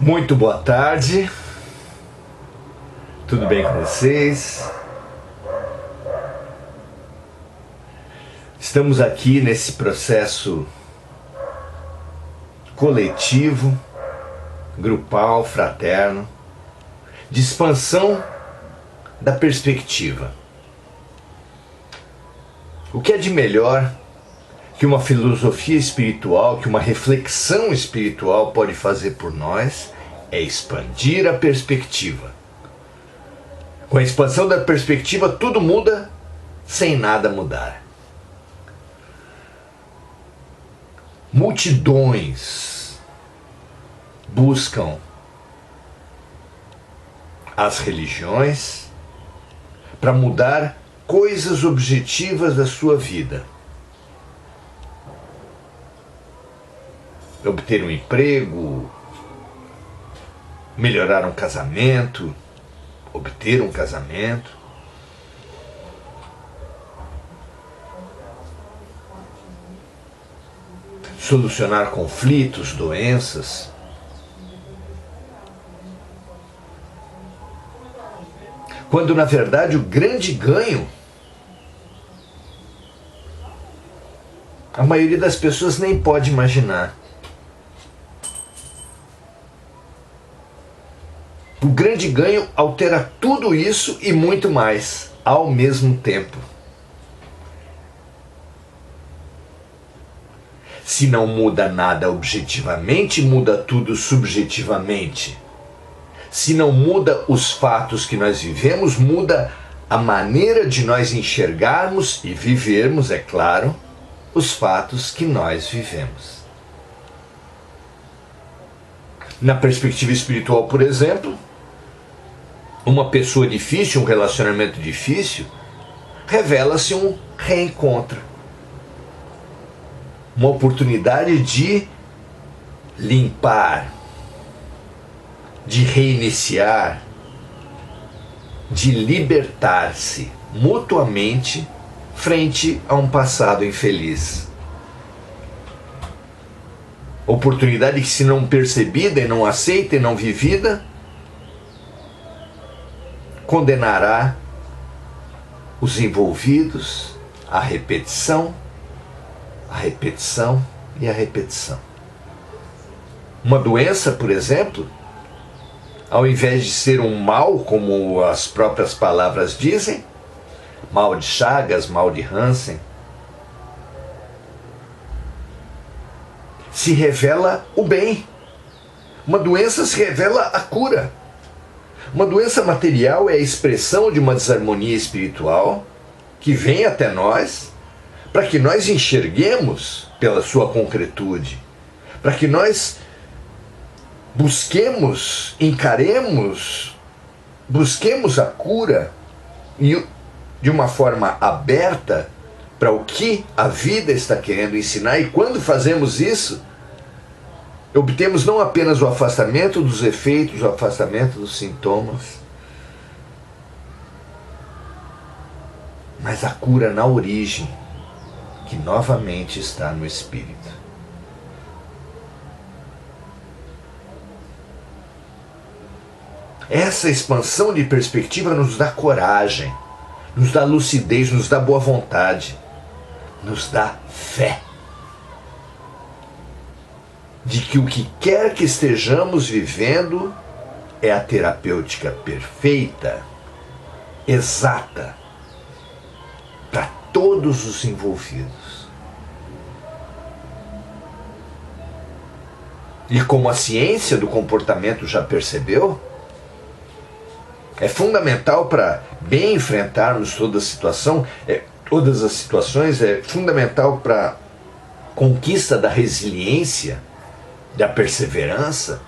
Muito boa tarde, tudo bem com vocês? Estamos aqui nesse processo coletivo, grupal, fraterno, de expansão da perspectiva. O que é de melhor que uma filosofia espiritual, que uma reflexão espiritual pode fazer por nós, é expandir a perspectiva. Com a expansão da perspectiva, tudo muda sem nada mudar. Multidões buscam as religiões para mudar coisas objetivas da sua vida. Obter um emprego, melhorar um casamento, obter um casamento, solucionar conflitos, doenças. Quando na verdade o grande ganho, a maioria das pessoas nem pode imaginar. O grande ganho altera tudo isso e muito mais, ao mesmo tempo. Se não muda nada objetivamente, muda tudo subjetivamente. Se não muda os fatos que nós vivemos, muda a maneira de nós enxergarmos e vivermos, é claro, os fatos que nós vivemos. Na perspectiva espiritual, por exemplo, uma pessoa difícil, um relacionamento difícil, revela-se um reencontro. Uma oportunidade de limpar, de reiniciar, de libertar-se mutuamente frente a um passado infeliz. Oportunidade que, se não percebida e não aceita e não vivida, condenará os envolvidos à repetição, a repetição e a repetição. Uma doença, por exemplo, ao invés de ser um mal, como as próprias palavras dizem, mal de Chagas, mal de Hansen, se revela o bem. Uma doença se revela a cura. Uma doença material é a expressão de uma desarmonia espiritual que vem até nós para que nós enxerguemos pela sua concretude, para que nós busquemos, encaremos, busquemos a cura de uma forma aberta para o que a vida está querendo ensinar. E quando fazemos isso, obtemos não apenas o afastamento dos efeitos, o afastamento dos sintomas, mas a cura na origem, que novamente está no espírito. Essa expansão de perspectiva nos dá coragem, nos dá lucidez, nos dá boa vontade, nos dá fé de que o que quer que estejamos vivendo é a terapêutica perfeita, exata, para todos os envolvidos. E como a ciência do comportamento já percebeu, é fundamental para bem enfrentarmos todas as situações, é fundamental para a conquista da resiliência, da perseverança,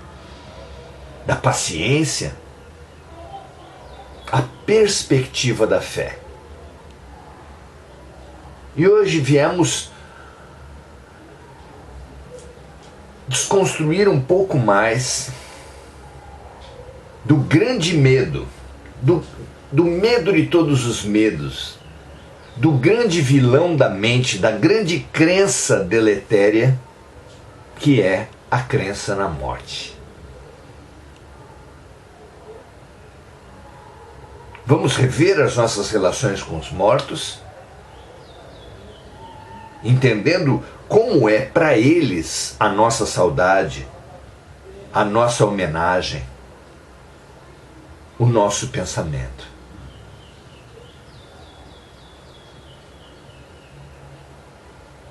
da paciência, a perspectiva da fé. E hoje viemos desconstruir um pouco mais do grande medo, do medo de todos os medos, do grande vilão da mente, da grande crença deletéria, que é a crença na morte. Vamos rever as nossas relações com os mortos, entendendo como é para eles a nossa saudade, a nossa homenagem, o nosso pensamento.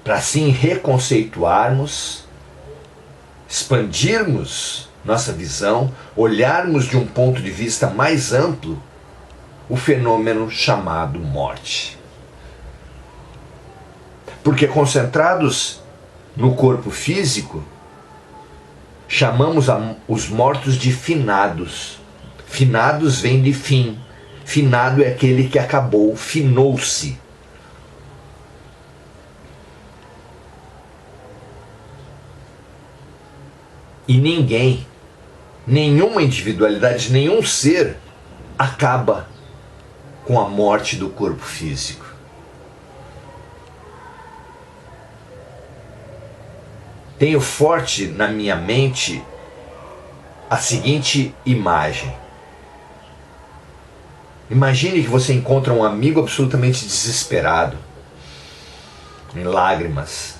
Para assim reconceituarmos, expandirmos nossa visão, olharmos de um ponto de vista mais amplo o fenômeno chamado morte. Porque concentrados no corpo físico, chamamos os mortos de finados. Finados vem de fim. Finado é aquele que acabou, finou-se. E ninguém, nenhuma individualidade, nenhum ser acaba com a morte do corpo físico. Tenho forte na minha mente a seguinte imagem. Imagine que você encontra um amigo absolutamente desesperado, em lágrimas.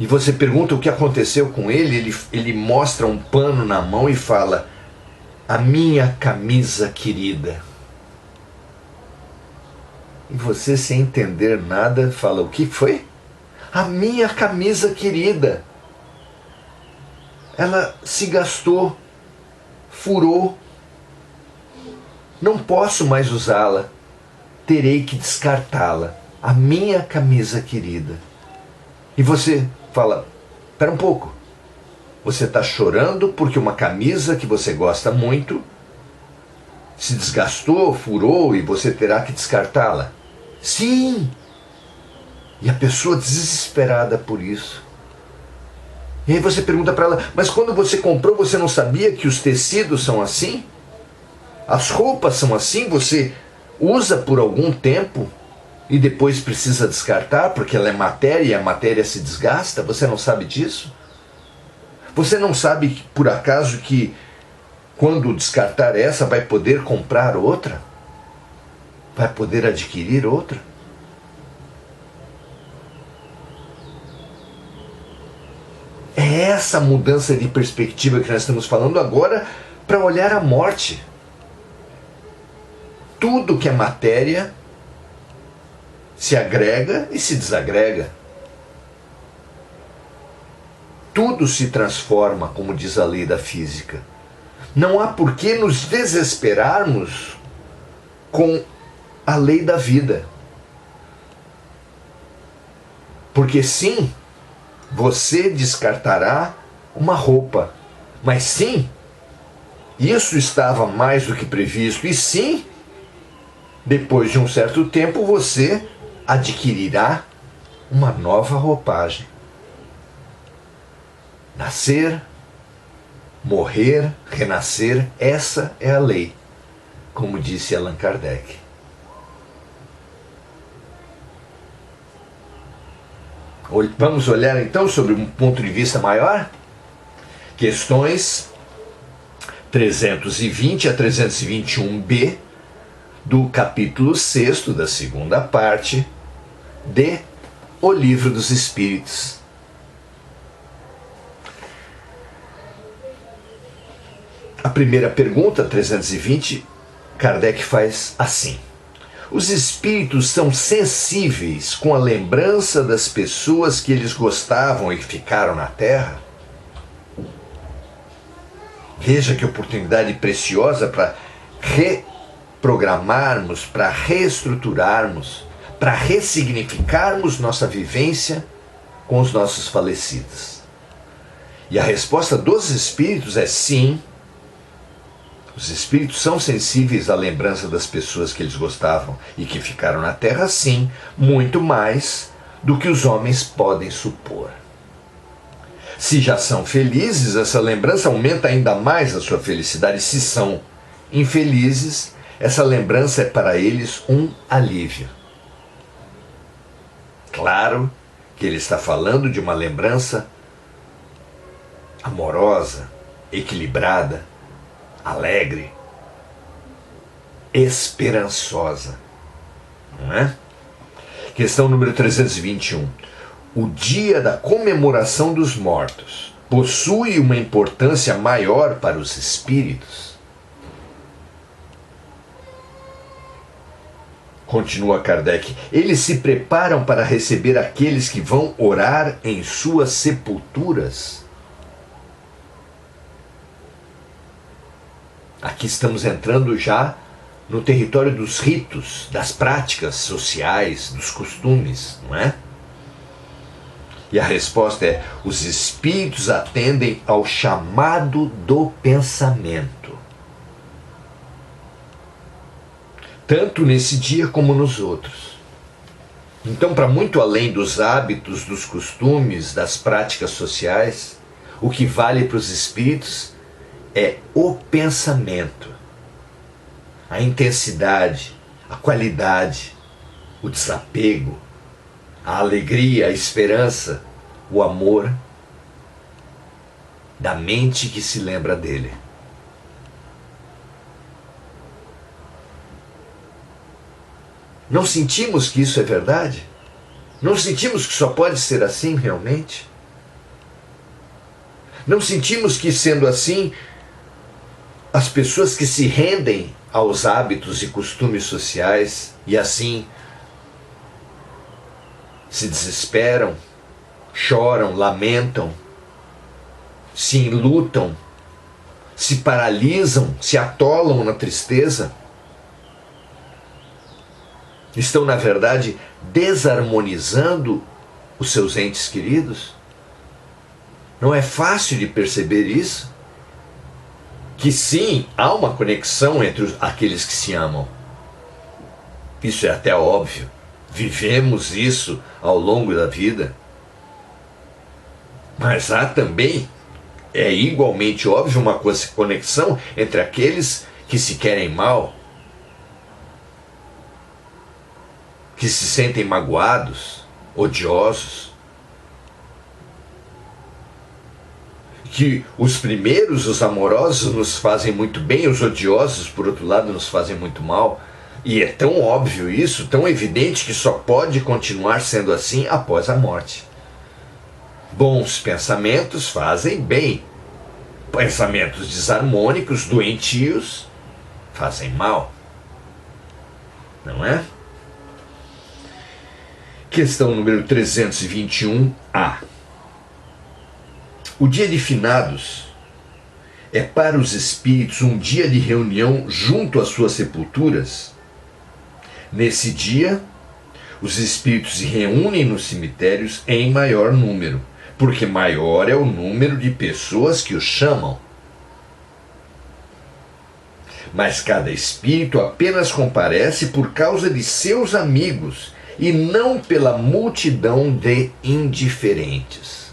E você pergunta o que aconteceu com ele, ele mostra um pano na mão e fala: a minha camisa querida. E você, sem entender nada, fala: o que foi? A minha camisa querida. Ela se gastou, furou. Não posso mais usá-la. Terei que descartá-la. A minha camisa querida. E você fala: espera um pouco. Você está chorando porque uma camisa que você gosta muito se desgastou, furou e você terá que descartá-la? Sim! E a pessoa desesperada por isso. E aí você pergunta para ela: mas quando você comprou, você não sabia que os tecidos são assim? As roupas são assim? Você usa por algum tempo e depois precisa descartar porque ela é matéria e a matéria se desgasta? Você não sabe disso? Você não sabe, por acaso, que quando descartar essa vai poder comprar outra? Vai poder adquirir outra? É essa mudança de perspectiva que nós estamos falando agora para olhar a morte. Tudo que é matéria se agrega e se desagrega. Tudo se transforma, como diz a lei da física. Não há por que nos desesperarmos com a lei da vida. Porque sim, você descartará uma roupa, mas sim, isso estava mais do que previsto, e sim, depois de um certo tempo você adquirirá uma nova roupagem. Nascer, morrer, renascer, essa é a lei, como disse Allan Kardec. Vamos olhar então sobre um ponto de vista maior? Questões 320 a 321b do capítulo 6º da segunda parte de O Livro dos Espíritos. A primeira pergunta, 320, Kardec faz assim: os espíritos são sensíveis com a lembrança das pessoas que eles gostavam e que ficaram na Terra? Veja que oportunidade preciosa para reprogramarmos, para reestruturarmos, para ressignificarmos nossa vivência com os nossos falecidos. E a resposta dos espíritos é sim. Os espíritos são sensíveis à lembrança das pessoas que eles gostavam e que ficaram na Terra, sim, muito mais do que os homens podem supor. Se já são felizes, essa lembrança aumenta ainda mais a sua felicidade. Se são infelizes, essa lembrança é para eles um alívio. Claro que ele está falando de uma lembrança amorosa, equilibrada, alegre, esperançosa. Não é? Questão número 321. O dia da comemoração dos mortos possui uma importância maior para os espíritos? Continua Kardec. Eles se preparam para receber aqueles que vão orar em suas sepulturas? Aqui estamos entrando já no território dos ritos, das práticas sociais, dos costumes, não é? E a resposta é: os espíritos atendem ao chamado do pensamento, tanto nesse dia como nos outros. Então, para muito além dos hábitos, dos costumes, das práticas sociais, o que vale para os espíritos é o pensamento, a intensidade, a qualidade, o desapego, a alegria, a esperança, o amor da mente que se lembra dele. Não sentimos que isso é verdade? Não sentimos que só pode ser assim realmente? Não sentimos que, sendo assim, as pessoas que se rendem aos hábitos e costumes sociais e assim se desesperam, choram, lamentam, se enlutam, se paralisam, se atolam na tristeza, estão, na verdade, desarmonizando os seus entes queridos? Não é fácil de perceber isso? Que sim, há uma conexão entre aqueles que se amam. Isso é até óbvio. Vivemos isso ao longo da vida. Mas há também, é igualmente óbvio, uma conexão entre aqueles que se querem mal, que se sentem magoados, odiosos. Que os primeiros, os amorosos, nos fazem muito bem, os odiosos, por outro lado, nos fazem muito mal. E é tão óbvio isso, tão evidente, que só pode continuar sendo assim após a morte. Bons pensamentos fazem bem. Pensamentos desarmônicos, doentios, fazem mal. Não é? Questão número 321A. O dia de finados é para os espíritos um dia de reunião junto às suas sepulturas? Nesse dia, os espíritos se reúnem nos cemitérios em maior número, porque maior é o número de pessoas que os chamam. Mas cada espírito apenas comparece por causa de seus amigos e não pela multidão de indiferentes.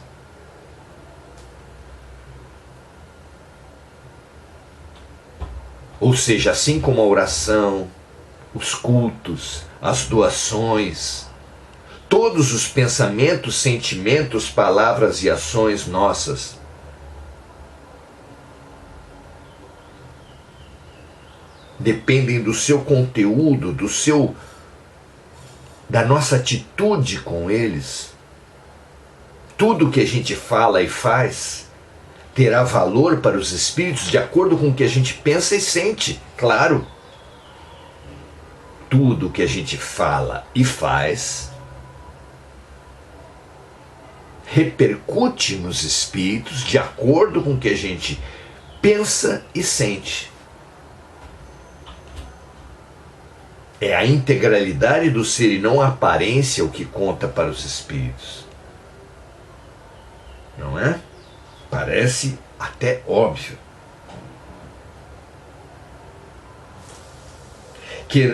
Ou seja, assim como a oração, os cultos, as doações, todos os pensamentos, sentimentos, palavras e ações nossas dependem do seu conteúdo, da nossa atitude com eles. Tudo que a gente fala e faz terá valor para os espíritos de acordo com o que a gente pensa e sente, claro. Tudo que a gente fala e faz repercute nos espíritos de acordo com o que a gente pensa e sente. É a integralidade do ser e não a aparência o que conta para os espíritos. Não é? Parece até óbvio.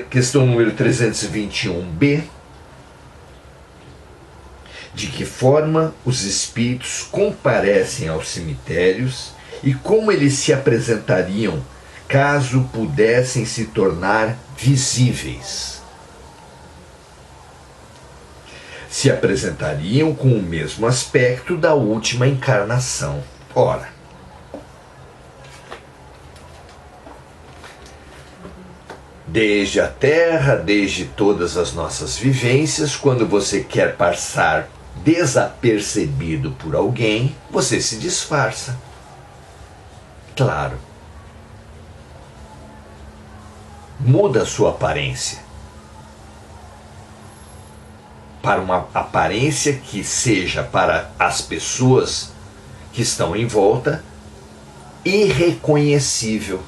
Questão número 321B. De que forma os espíritos comparecem aos cemitérios e como eles se apresentariam caso pudessem se tornar visíveis? Se apresentariam com o mesmo aspecto da última encarnação. Ora, Desde a terra, desde todas as nossas vivências, quando você quer passar desapercebido por alguém, você se disfarça. Claro. Muda a sua aparência para uma aparência que seja para as pessoas que estão em volta irreconhecível.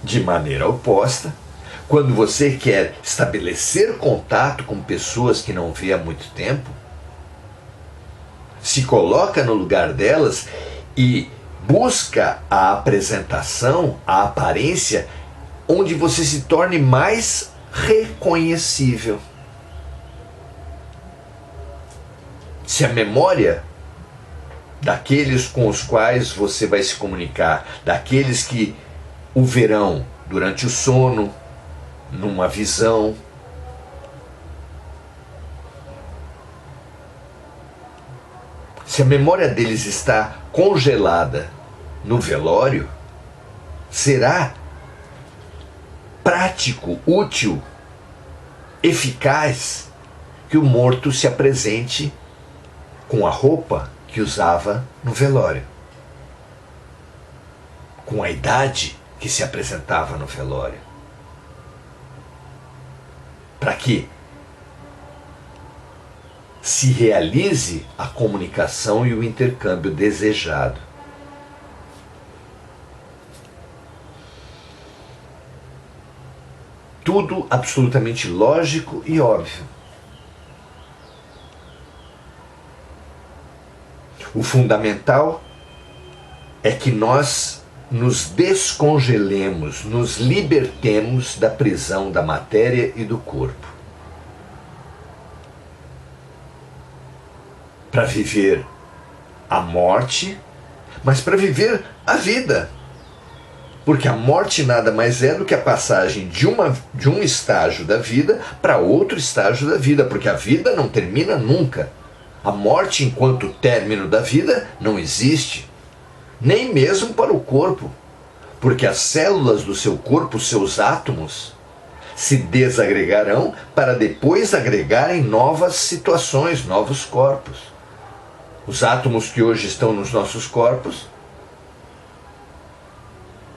De maneira oposta, quando você quer estabelecer contato com pessoas que não vê há muito tempo, se coloca no lugar delas e busca a apresentação, a aparência, onde você se torne mais reconhecível. Se a memória daqueles com os quais você vai se comunicar, daqueles que o verão durante o sono, numa visão, se a memória deles está congelada no velório, será prático, útil, eficaz que o morto se apresente com a roupa que usava no velório, com a idade que se apresentava no velório, para que se realize a comunicação e o intercâmbio desejado. Tudo absolutamente lógico e óbvio. O fundamental é que nós nos descongelemos, nos libertemos da prisão da matéria e do corpo, para viver a morte, mas para viver a vida. Porque a morte nada mais é do que a passagem de um estágio da vida para outro estágio da vida, porque a vida não termina nunca. A morte, enquanto término da vida, não existe, nem mesmo para o corpo, porque as células do seu corpo, seus átomos, se desagregarão para depois agregarem novas situações, novos corpos. Os átomos que hoje estão nos nossos corpos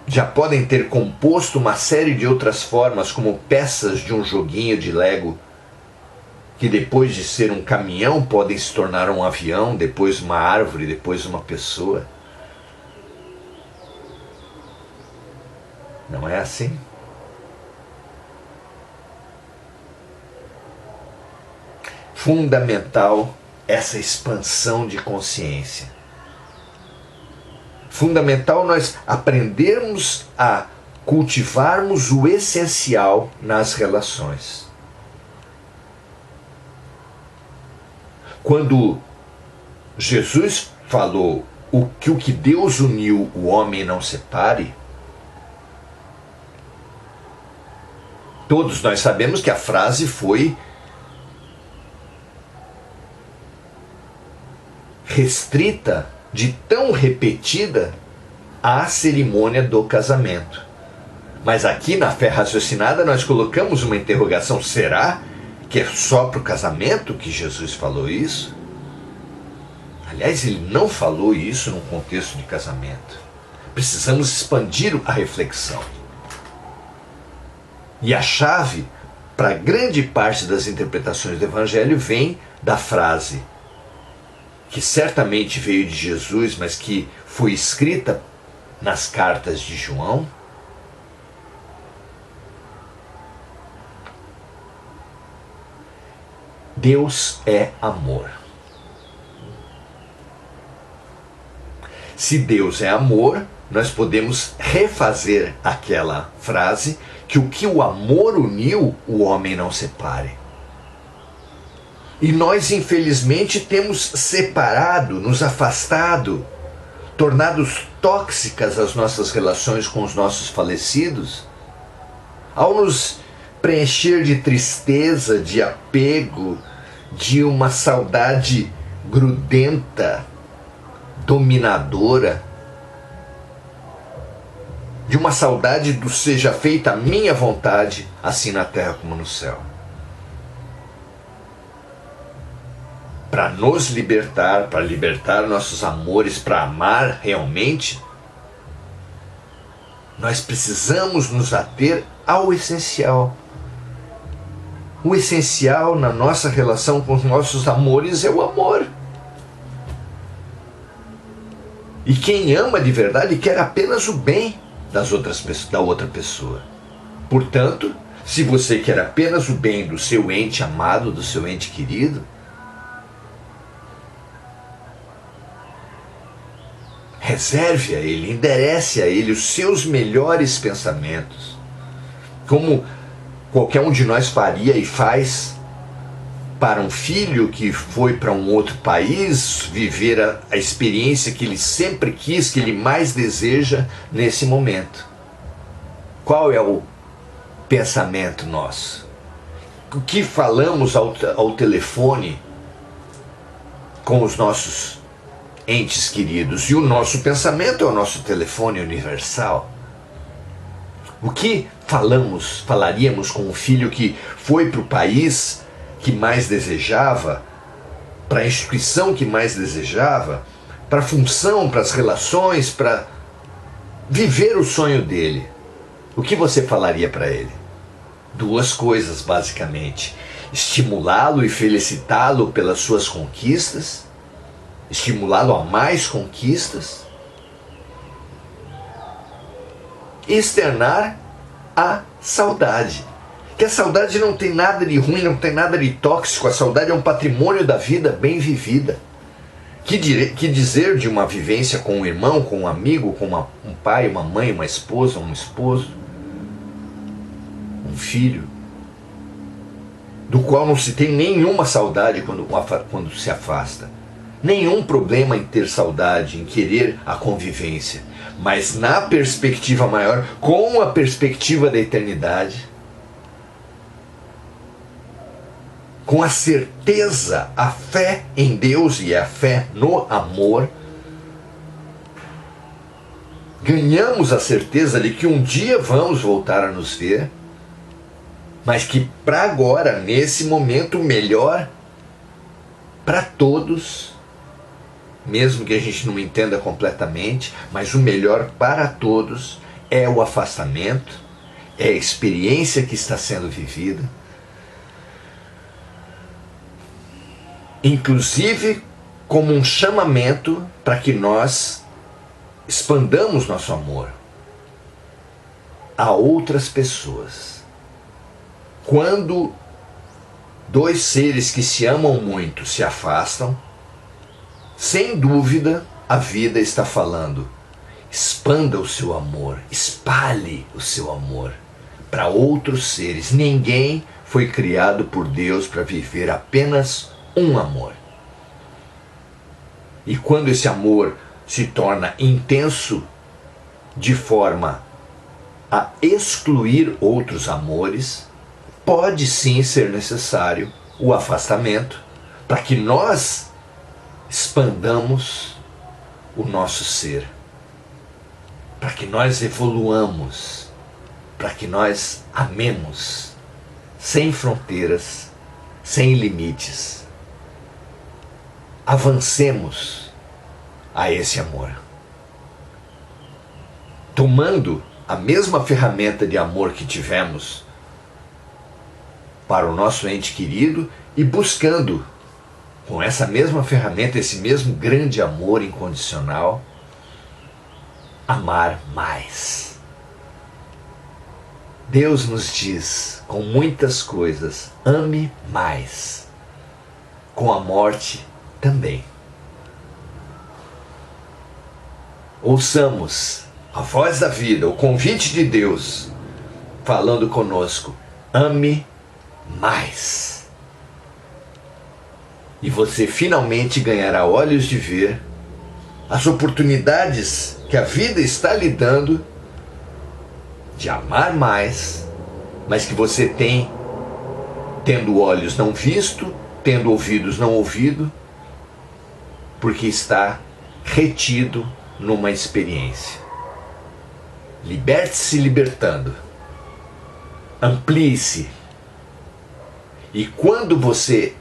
já podem ter composto uma série de outras formas, como peças de um joguinho de Lego, que depois de ser um caminhão podem se tornar um avião, depois uma árvore, depois uma pessoa. Não é assim? Fundamental essa expansão de consciência. Fundamental nós aprendermos a cultivarmos o essencial nas relações. Quando Jesus falou o que Deus uniu, o homem não separe, todos nós sabemos que a frase foi restrita, de tão repetida, à cerimônia do casamento. Mas aqui na fé raciocinada nós colocamos uma interrogação: será que é só para o casamento que Jesus falou isso? Aliás, ele não falou isso num contexto de casamento. Precisamos expandir a reflexão. E a chave para grande parte das interpretações do Evangelho vem da frase que certamente veio de Jesus, mas que foi escrita nas cartas de João. Deus é amor. Se Deus é amor, nós podemos refazer aquela frase que o que o amor uniu, o homem não separe. E nós, infelizmente, temos separado, nos afastado, tornado tóxicas as nossas relações com os nossos falecidos, ao nos preencher de tristeza, de apego, de uma saudade grudenta, dominadora. de uma saudade do seja feita a minha vontade, assim na terra como no céu. Para nos libertar, para libertar nossos amores, para amar realmente, nós precisamos nos ater ao essencial. O essencial na nossa relação com os nossos amores é o amor. E quem ama de verdade quer apenas o bem da outra pessoa. Portanto, se você quer apenas o bem do seu ente amado, do seu ente querido, reserve a ele, enderece a ele os seus melhores pensamentos, como qualquer um de nós faria e faz para um filho que foi para um outro país viver a experiência que ele sempre quis, que ele mais deseja nesse momento. Qual é o pensamento nosso? O que falamos ao telefone com os nossos entes queridos? E o nosso pensamento é o nosso telefone universal. O que falaríamos com um filho que foi para o país que mais desejava, para a instituição que mais desejava, para a função, para as relações, para viver o sonho dele? O que você falaria para ele? Duas coisas, basicamente: estimulá-lo e felicitá-lo pelas suas conquistas, estimulá-lo a mais conquistas, e externar a saudade. Que a saudade não tem nada de ruim, não tem nada de tóxico. A saudade é um patrimônio da vida bem vivida. Que dizer de uma vivência com um irmão, com um amigo, com um pai, uma mãe, uma esposa, um esposo, um filho, do qual não se tem nenhuma saudade quando se afasta. Nenhum problema em ter saudade, em querer a convivência. Mas na perspectiva maior, com a perspectiva da eternidade, com a certeza, a fé em Deus e a fé no amor, ganhamos a certeza de que um dia vamos voltar a nos ver, mas que para agora, nesse momento, o melhor para todos, mesmo que a gente não entenda completamente, mas o melhor para todos é o afastamento, é a experiência que está sendo vivida, inclusive como um chamamento para que nós expandamos nosso amor a outras pessoas. Quando dois seres que se amam muito se afastam, sem dúvida a vida está falando: expanda o seu amor, espalhe o seu amor para outros seres. Ninguém foi criado por Deus para viver apenas um amor. E quando esse amor se torna intenso de forma a excluir outros amores, pode sim ser necessário o afastamento para que nós expandamos o nosso ser, para que nós evoluamos, para que nós amemos sem fronteiras, sem limites. Avancemos a esse amor, tomando a mesma ferramenta de amor que tivemos para o nosso ente querido e buscando com essa mesma ferramenta, esse mesmo grande amor incondicional, amar mais. Deus nos diz com muitas coisas: ame mais. Com a morte também. Ouçamos a voz da vida, o convite de Deus falando conosco: ame mais. E você finalmente ganhará olhos de ver as oportunidades que a vida está lhe dando de amar mais, mas que você tem, tendo olhos não visto, tendo ouvidos não ouvido, porque está retido numa experiência. Liberte-se libertando. Amplie-se. E quando você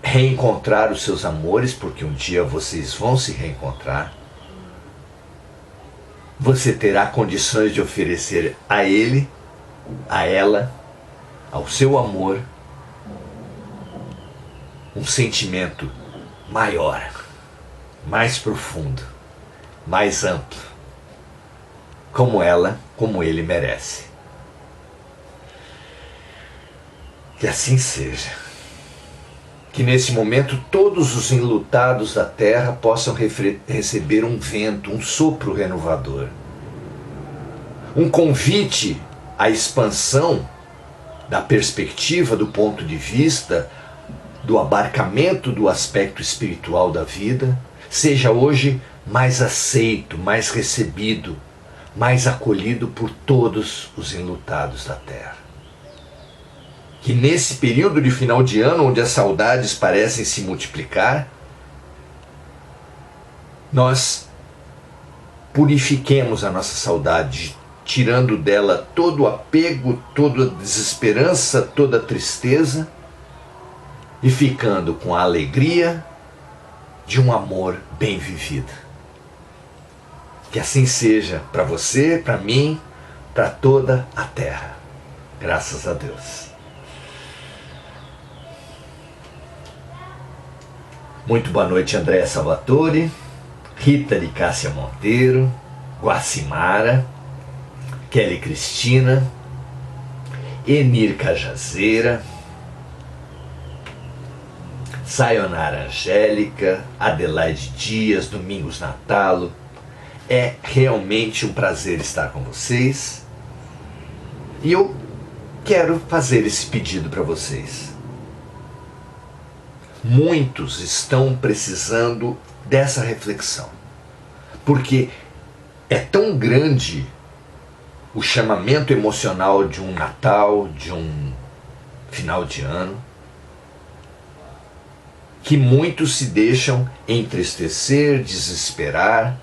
reencontrar os seus amores, porque um dia vocês vão se reencontrar, você terá condições de oferecer a ele, a ela, ao seu amor, um sentimento maior, mais profundo, mais amplo, como ela, como ele merece. Que assim seja. Que nesse momento todos os enlutados da terra possam receber um vento, um sopro renovador. Um convite à expansão da perspectiva, do ponto de vista, do abarcamento do aspecto espiritual da vida, seja hoje mais aceito, mais recebido, mais acolhido por todos os enlutados da terra. Que nesse período de final de ano, onde as saudades parecem se multiplicar, nós purifiquemos a nossa saudade, tirando dela todo o apego, toda a desesperança, toda a tristeza, e ficando com a alegria de um amor bem vivido. Que assim seja para você, para mim, para toda a terra. Graças a Deus. Muito boa noite, Andréa Salvatore, Rita de Cássia Monteiro, Guacimara, Kelly Cristina, Enir Cajazeira, Sayonara Angélica, Adelaide Dias, Domingos Natalo. É realmente um prazer estar com vocês. E eu quero fazer esse pedido para vocês. Muitos estão precisando dessa reflexão, porque é tão grande o chamamento emocional de um Natal, de um final de ano, que muitos se deixam entristecer, desesperar,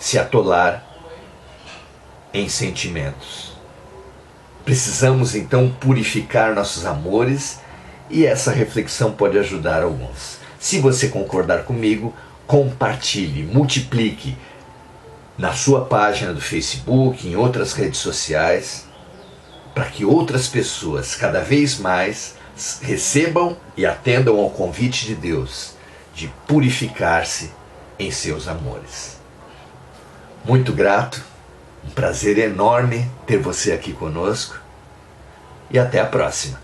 se atolar em sentimentos. Precisamos então purificar nossos amores, e essa reflexão pode ajudar alguns. Se você concordar comigo, compartilhe, multiplique na sua página do Facebook, em outras redes sociais, para que outras pessoas cada vez mais recebam e atendam ao convite de Deus de purificar-se em seus amores. Muito grato, um prazer enorme ter você aqui conosco e até a próxima.